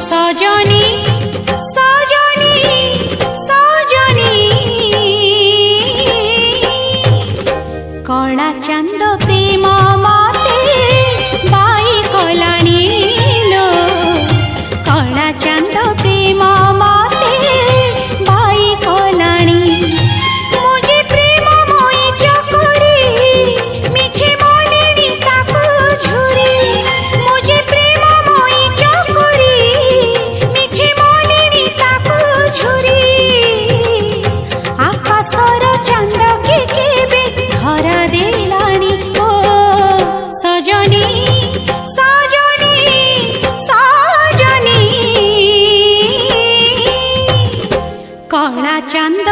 सजनी सजनी सजनी कला चांद प्रेम मते बाई कलाणी लो कला चांद प्रेम मते बाई कलाणी मुझे प्रेम मोई चकोरी मिछे मोलिनी ताकू झुरी मुझे प्रेम मोई चकोरी मिछे मोलिनी ताकू झुरी आकाशर चांद के केबे धरा देलानी ओ सजनी सजनी सजनी कला चांद